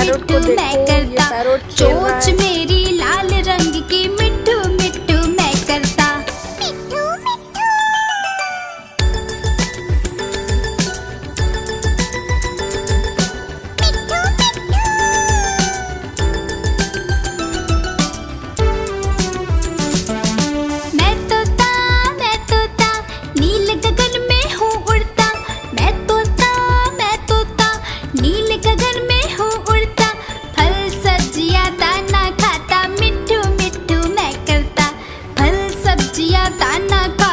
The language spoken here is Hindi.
मिट्ठू मैं करता, चोंच मेरी लाल रंग की मिट्ठू मिट्ठू मैं करता। मिट्ठू मिट्ठू। मिट्ठू मिट्ठू। मैं तोता नील गगन में हूँ उड़ता। मैं तोता नील गगन में हूँ उड़ता। फल सब्जियाँ दाना खाता, मिट्ठू मिट्ठू मैं करता। फल सब्जियाँ दाना खाता।